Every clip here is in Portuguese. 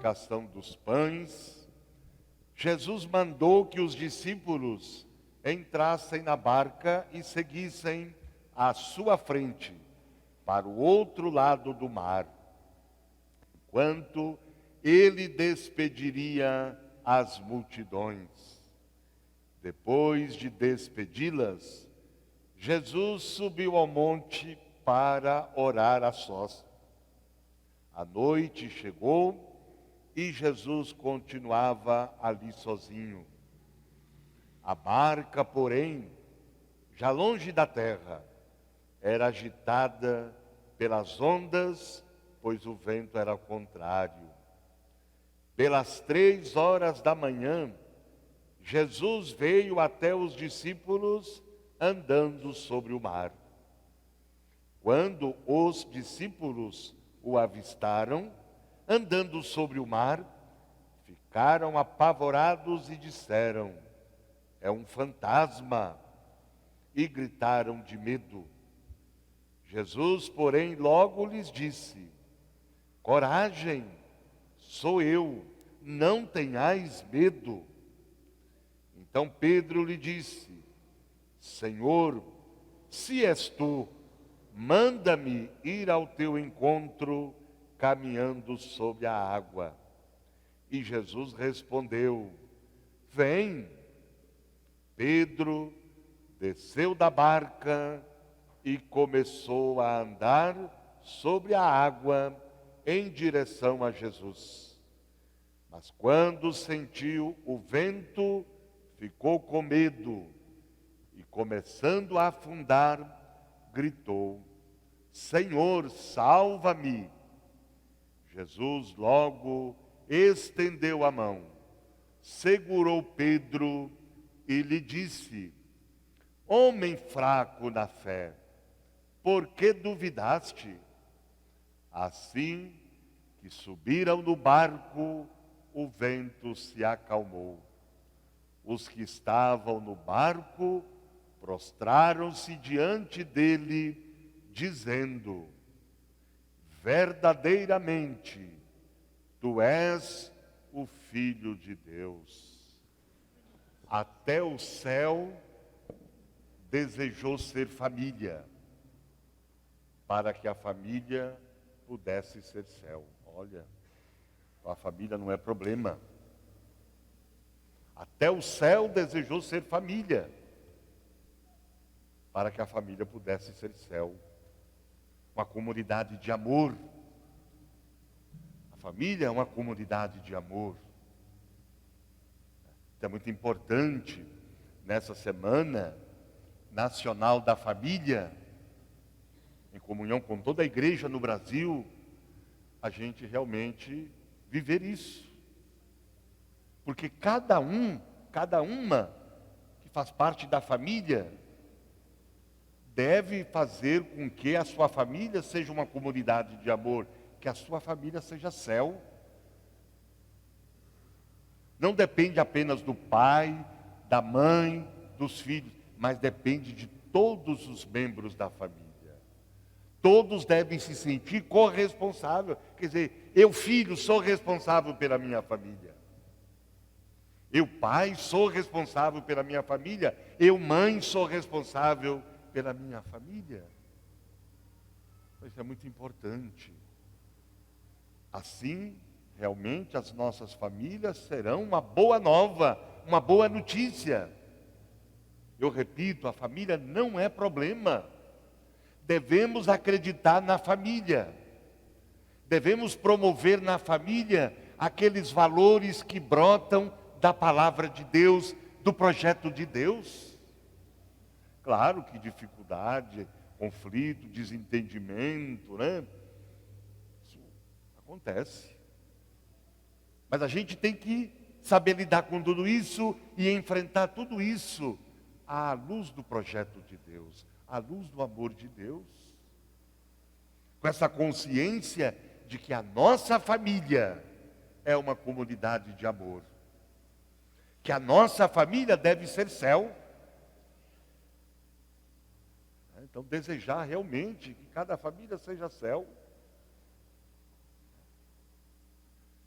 multiplicação dos pães, Jesus mandou que os discípulos entrassem na barca e seguissem à sua frente, para o outro lado do mar, enquanto ele despediria as multidões. Depois de despedi-las, Jesus subiu ao monte para orar a sós. A noite chegou e Jesus continuava ali sozinho. A barca, porém, já longe da terra, era agitada pelas ondas, pois o vento era contrário. Pelas 3 horas da manhã, Jesus veio até os discípulos andando sobre o mar. Quando os discípulos o avistaram, andando sobre o mar, ficaram apavorados e disseram: "É um fantasma!" E gritaram de medo. Jesus, porém, logo lhes disse: "Coragem, sou eu, não tenhais medo." Então Pedro lhe disse: "Senhor, se és tu, manda-me ir ao teu encontro caminhando sobre a água." E Jesus respondeu: "Vem." Pedro desceu da barca e começou a andar sobre a água em direção a Jesus. Mas quando sentiu o vento, ficou com medo e, começando a afundar, gritou: "Senhor, salva-me!" Jesus logo estendeu a mão, segurou Pedro e lhe disse: "Homem fraco na fé, por que duvidaste?" Assim que subiram no barco, o vento se acalmou. Os que estavam no barco prostraram-se diante dele, dizendo: "Verdadeiramente, tu és o Filho de Deus." Até o céu desejou ser família, para que a família pudesse ser céu. Olha, a família não é problema. Até o céu desejou ser família, para que a família pudesse ser céu. Uma comunidade de amor. A família é uma comunidade de amor. Isso é muito importante nessa semana nacional da família, em comunhão com toda a igreja no Brasil, a gente realmente viver isso. Porque cada uma que faz parte da família, deve fazer com que a sua família seja uma comunidade de amor, que a sua família seja céu. Não depende apenas do pai, da mãe, dos filhos, mas depende de todos os membros da família. Todos devem se sentir corresponsáveis. Quer dizer, eu, filho, sou responsável pela minha família. Eu, pai, sou responsável pela minha família. Eu, mãe, sou responsável pela minha família. Isso é muito importante. Assim, realmente, as nossas famílias serão uma boa nova, uma boa notícia. Eu repito, a família não é problema. Devemos acreditar na família. Devemos promover na família aqueles valores que brotam da palavra de Deus, do projeto de Deus. Claro que dificuldade, conflito, desentendimento, né? Isso acontece. Mas a gente tem que saber lidar com tudo isso e enfrentar tudo isso à luz do projeto de Deus, à luz do amor de Deus. Com essa consciência de que a nossa família é uma comunidade de amor. Que a nossa família deve ser céu. Então, desejar realmente que cada família seja céu.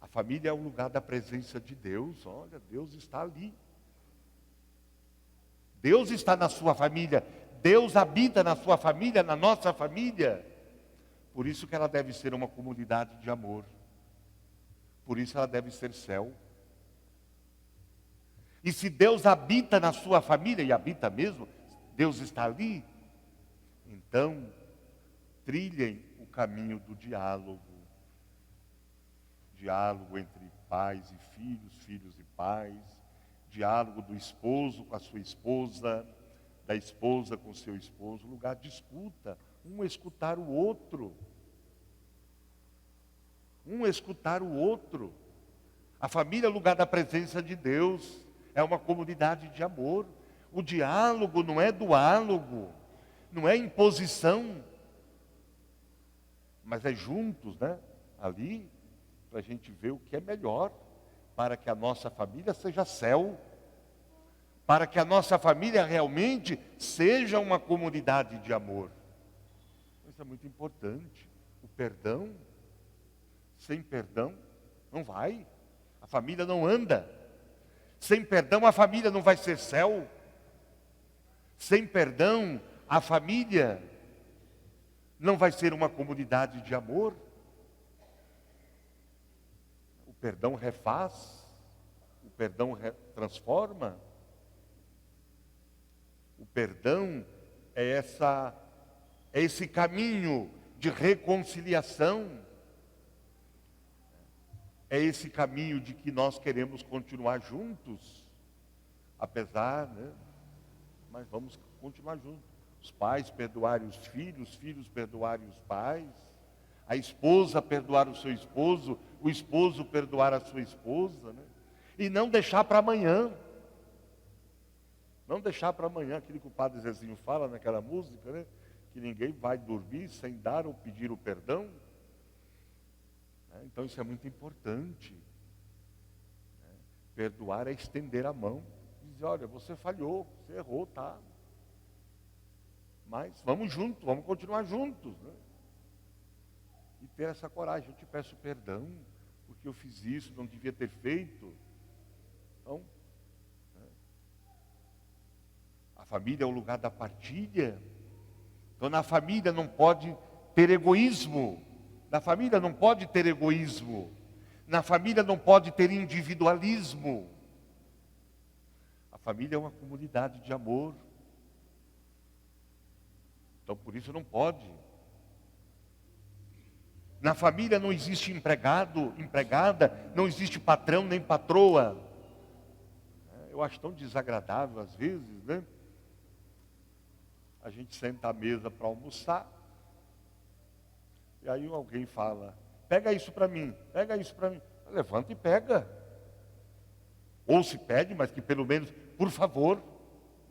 A família é o lugar da presença de Deus. Olha, Deus está ali. Deus está na sua família. Deus habita na sua família, na nossa família. Por isso que ela deve ser uma comunidade de amor. Por isso ela deve ser céu. E se Deus habita na sua família, e habita mesmo, Deus está ali, então trilhem o caminho do diálogo. Diálogo entre pais e filhos, filhos e pais. Diálogo do esposo com a sua esposa, da esposa com o seu esposo. Lugar de escuta, um escutar o outro. Um escutar o outro. A família é o lugar da presença de Deus. É uma comunidade de amor. O diálogo não é duálogo, não é imposição, mas é juntos, né? Ali, para a gente ver o que é melhor, para que a nossa família seja céu, para que a nossa família realmente seja uma comunidade de amor. Isso é muito importante. O perdão, sem perdão, não vai. A família não anda. Sem perdão, a família não vai ser céu. Sem perdão, a família não vai ser uma comunidade de amor. O perdão refaz, o perdão transforma. O perdão é esse caminho de reconciliação. É esse caminho de que nós queremos continuar juntos, apesar, né? Mas vamos continuar juntos. Os pais perdoarem os filhos perdoarem os pais, a esposa perdoar o esposo perdoar a sua esposa, né? E não deixar para amanhã. Não deixar para amanhã, aquilo que o padre Zezinho fala naquela música, né? Que ninguém vai dormir sem dar ou pedir o perdão. Então isso é muito importante. Perdoar é estender a mão. Dizer, olha, você falhou, você errou, tá? Mas vamos juntos, vamos continuar juntos, né? E ter essa coragem. Eu te peço perdão, porque eu fiz isso, não devia ter feito. Então, a família é o lugar da partilha. Então na família não pode ter egoísmo. Na família não pode ter egoísmo. Na família não pode ter individualismo. A família é uma comunidade de amor. Então por isso não pode. Na família não existe empregado, empregada, não existe patrão nem patroa. Eu acho tão desagradável às vezes, né? A gente senta à mesa para almoçar. E aí alguém fala, pega isso para mim, pega isso para mim. Levanta e pega. Ou se pede, mas que pelo menos, por favor.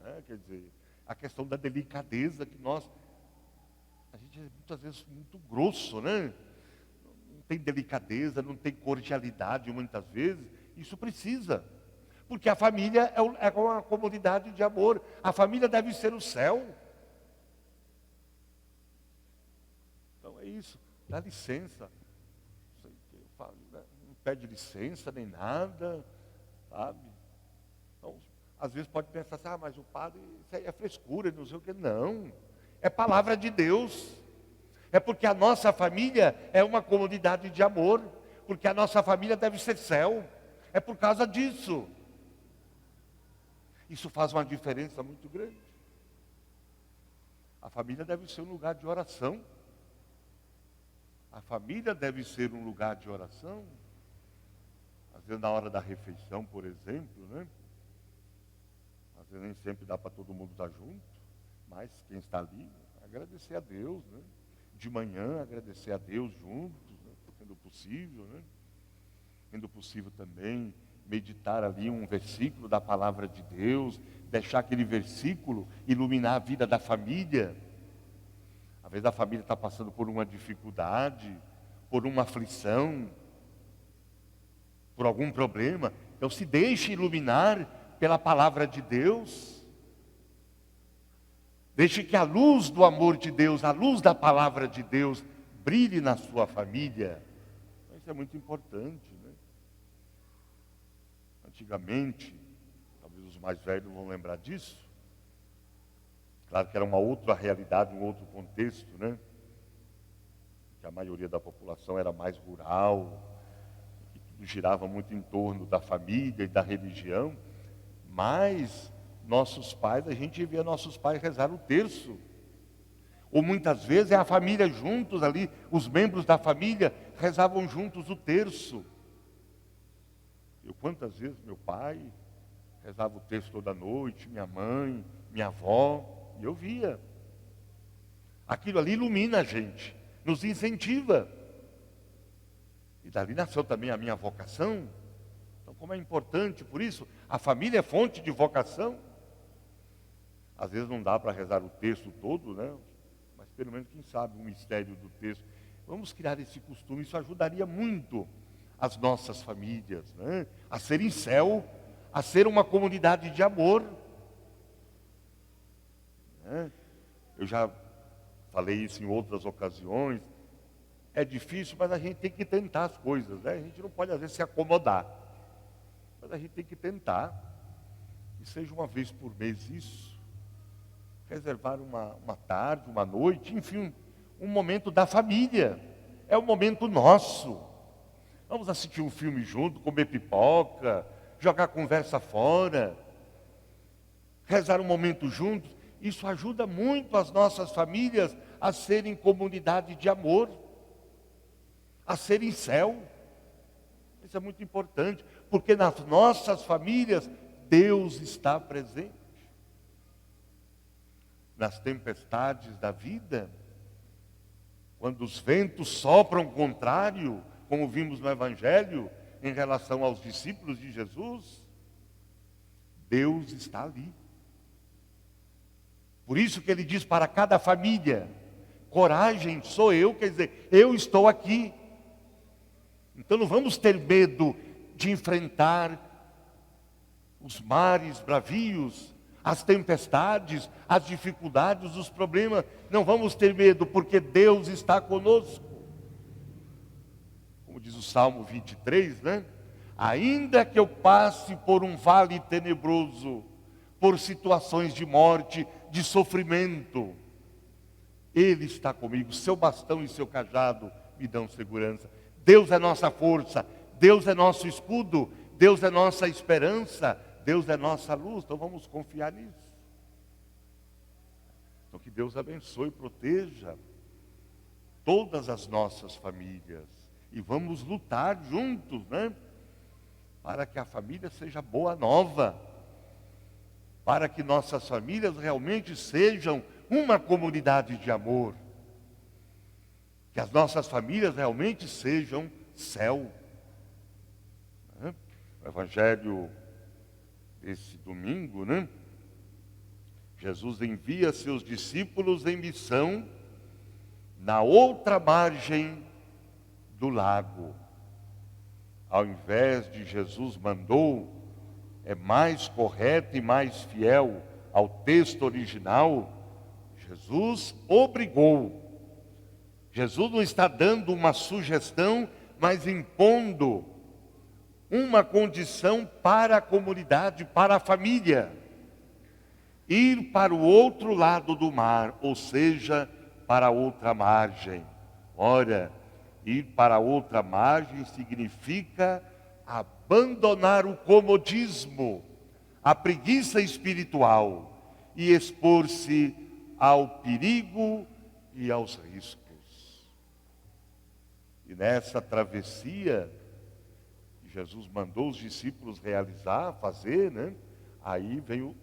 Né? Quer dizer, a questão da delicadeza que a gente é muitas vezes muito grosso, né? Não tem delicadeza, não tem cordialidade muitas vezes. Isso precisa. Porque a família é uma comunidade de amor. A família deve ser o céu. Então é isso, dá licença. Não pede licença nem nada, sabe? Então, às vezes pode pensar assim, mas o padre, isso aí é frescura, não sei o que. Não, é palavra de Deus. É porque a nossa família é uma comunidade de amor, porque a nossa família deve ser céu. É por causa disso. Isso faz uma diferença muito grande. A família deve ser um lugar de oração. A família deve ser um lugar de oração. Às vezes na hora da refeição, por exemplo, né? Às vezes nem sempre dá para todo mundo estar junto, mas quem está ali, agradecer a Deus, né? De manhã, agradecer a Deus juntos, né? Sendo possível, né? Sendo possível também meditar ali um versículo da palavra de Deus, deixar aquele versículo iluminar a vida da família. Às vezes a família está passando por uma dificuldade, por uma aflição, por algum problema. Então se deixe iluminar pela palavra de Deus. Deixe que a luz do amor de Deus, a luz da palavra de Deus, brilhe na sua família. Isso é muito importante, né? Antigamente, talvez os mais velhos vão lembrar disso. Claro que era uma outra realidade, um outro contexto, né? Que a maioria da população era mais rural, que tudo girava muito em torno da família e da religião. Mas nossos pais, a gente via nossos pais rezar o terço. Ou muitas vezes é a família juntos ali, os membros da família rezavam juntos o terço. Quantas vezes meu pai rezava o terço toda noite, minha mãe, minha avó, e eu via. Aquilo ali ilumina a gente, nos incentiva. E dali nasceu também a minha vocação. Então, como é importante, por isso, a família é fonte de vocação. Às vezes não dá para rezar o texto todo, né? Mas pelo menos, quem sabe, o mistério do texto. Vamos criar esse costume, isso ajudaria muito as nossas famílias, né? A serem céu, a ser uma comunidade de amor. Né? Eu já falei isso em outras ocasiões. É difícil, mas a gente tem que tentar as coisas, né? A gente não pode, às vezes, se acomodar. Mas a gente tem que tentar. E seja uma vez por mês isso. Reservar uma tarde, uma noite, enfim, um momento da família. É um momento nosso. Vamos assistir um filme junto, comer pipoca, jogar conversa fora, rezar um momento juntos. Isso ajuda muito as nossas famílias a serem comunidade de amor, a serem céu. Isso é muito importante, porque nas nossas famílias Deus está presente. Nas tempestades da vida, quando os ventos sopram contrário, como vimos no Evangelho, em relação aos discípulos de Jesus, Deus está ali. Por isso que ele diz para cada família, coragem, sou eu, quer dizer, eu estou aqui. Então não vamos ter medo de enfrentar os mares bravios, as tempestades, as dificuldades, os problemas. Não vamos ter medo, porque Deus está conosco. Como diz o Salmo 23, né? Ainda que eu passe por um vale tenebroso, por situações de morte, de sofrimento, Ele está comigo, seu bastão e seu cajado me dão segurança. Deus é nossa força, Deus é nosso escudo, Deus é nossa esperança, Deus é nossa luz. Então vamos confiar nisso. Então que Deus abençoe e proteja todas as nossas famílias. E vamos lutar juntos, né? Para que a família seja boa nova. Para que nossas famílias realmente sejam uma comunidade de amor. Que as nossas famílias realmente sejam céu. Né? O Evangelho desse domingo, né? Jesus envia seus discípulos em missão na outra margem do lago. Ao invés de Jesus mandou, é mais correto e mais fiel ao texto original, Jesus obrigou. Jesus não está dando uma sugestão, mas impondo uma condição para a comunidade, para a família. Ir para o outro lado do mar, ou seja, para a outra margem. Ora, ir para a outra margem significa abandonar o comodismo, a preguiça espiritual e expor-se ao perigo e aos riscos. E nessa travessia, Jesus mandou os discípulos realizar, fazer, né? Aí veio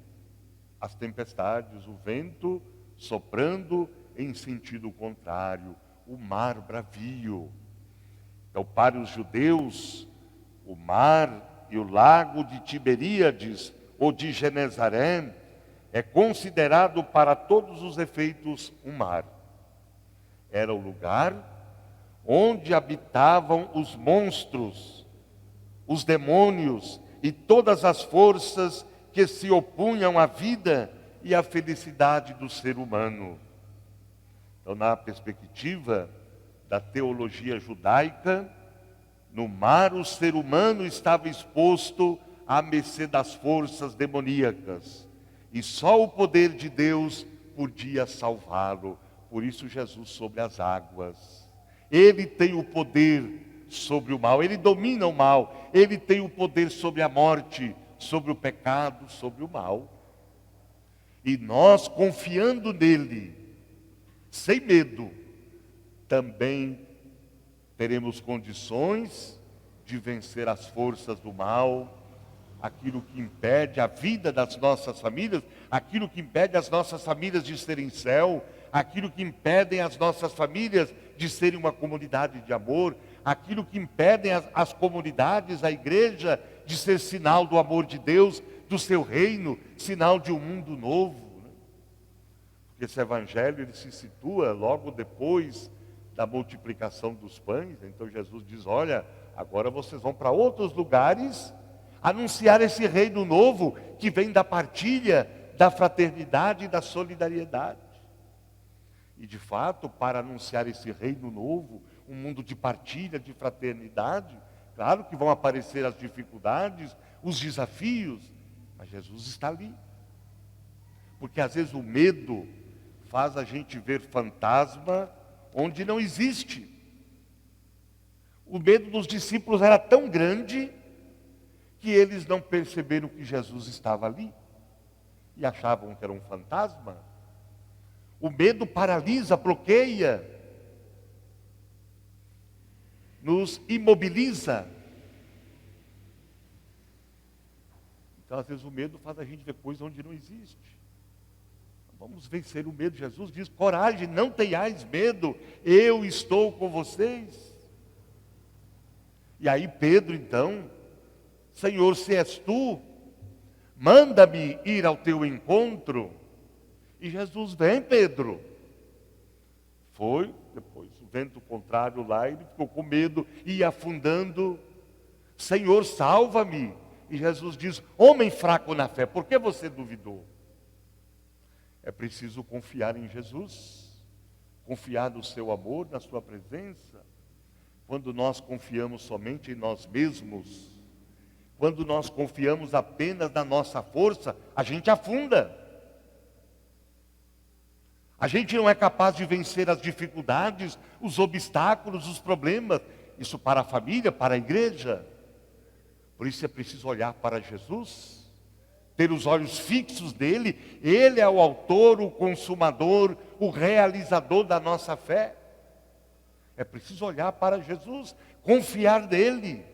as tempestades, o vento soprando em sentido contrário, o mar bravio. Então, para os judeus, o mar e o lago de Tiberíades ou de Genezaré é considerado para todos os efeitos um mar. Era o lugar onde habitavam os monstros, os demônios e todas as forças que se opunham à vida e à felicidade do ser humano. Então, na perspectiva da teologia judaica, no mar o ser humano estava exposto à mercê das forças demoníacas. E só o poder de Deus podia salvá-lo. Por isso Jesus sobre as águas. Ele tem o poder sobre o mal, ele domina o mal, ele tem o poder sobre a morte, sobre o pecado, sobre o mal. E nós, confiando nele, sem medo, também teremos condições de vencer as forças do mal, aquilo que impede a vida das nossas famílias, aquilo que impede as nossas famílias de serem céu, aquilo que impedem as nossas famílias de serem uma comunidade de amor, aquilo que impedem as comunidades, a igreja, de ser sinal do amor de Deus, do seu reino, sinal de um mundo novo. Porque esse evangelho ele se situa logo depois da multiplicação dos pães. Então Jesus diz, olha, agora vocês vão para outros lugares anunciar esse reino novo que vem da partilha, da fraternidade e da solidariedade. E de fato, para anunciar esse reino novo, um mundo de partilha, de fraternidade, claro que vão aparecer as dificuldades, os desafios, mas Jesus está ali. Porque às vezes o medo faz a gente ver fantasma onde não existe. O medo dos discípulos era tão grande que eles não perceberam que Jesus estava ali e achavam que era um fantasma. O medo paralisa, bloqueia, nos imobiliza. Então, às vezes, o medo faz a gente ver coisas onde não existe. Vamos vencer o medo. Jesus diz, coragem, não tenhais medo, eu estou com vocês. E aí Pedro, então, Senhor, se és tu, manda-me ir ao teu encontro. E Jesus, vem Pedro. Foi, depois o vento contrário lá, ele ficou com medo, ia afundando. Senhor, salva-me. E Jesus diz, homem fraco na fé, por que você duvidou? É preciso confiar em Jesus, confiar no seu amor, na sua presença. Quando nós confiamos somente em nós mesmos, quando nós confiamos apenas na nossa força, a gente afunda. A gente não é capaz de vencer as dificuldades, os obstáculos, os problemas. Isso para a família, para a igreja. Por isso é preciso olhar para Jesus, ter os olhos fixos nele. Ele é o autor, o consumador, o realizador da nossa fé. É preciso olhar para Jesus, confiar nele,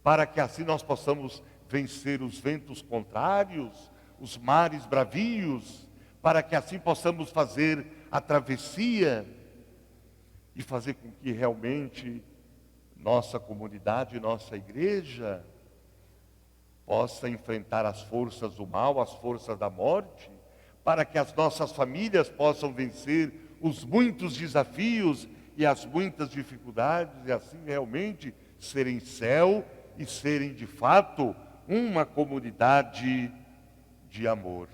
para que assim nós possamos vencer os ventos contrários, os mares bravios, para que assim possamos fazer a travessia e fazer com que realmente nossa comunidade, nossa igreja possa enfrentar as forças do mal, as forças da morte, para que as nossas famílias possam vencer os muitos desafios e as muitas dificuldades, e assim realmente serem céu e serem de fato uma comunidade de amor.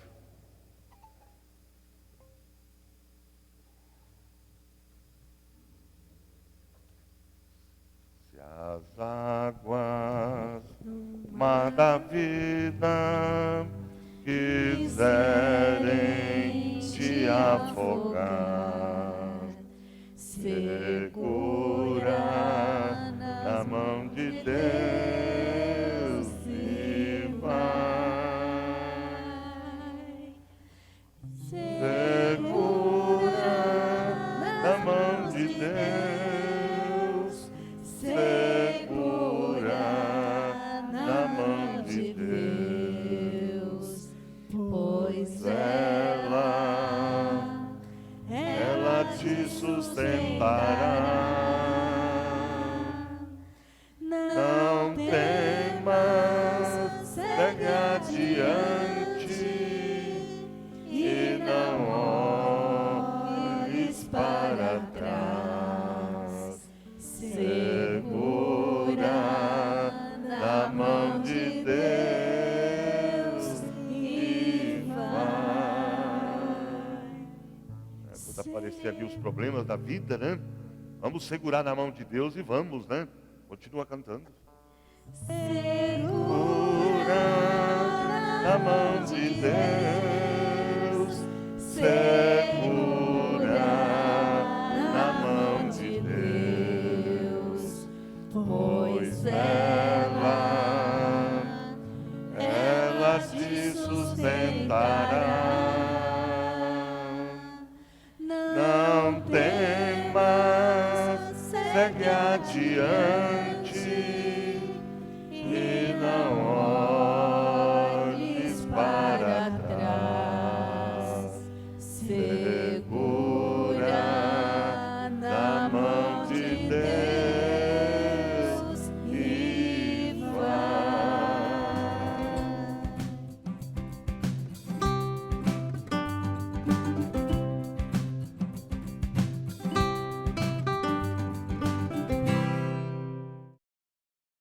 Se as águas, mar da vida, quiserem te afogar, segura na mão de Deus e vai. Segura na mão de Deus, segura na mão de Deus, pois ela te sustentará. Não temas, segue adiante e não olhes para trás. Segura na mão de Deus e vai. Quando aparecer ali os problemas da vida, né? Vamos segurar na mão de Deus e vamos, né? Continua cantando. Segura na mão de Deus, segura na mão de Deus, pois ela te sustentará. Não temas, segue adiante.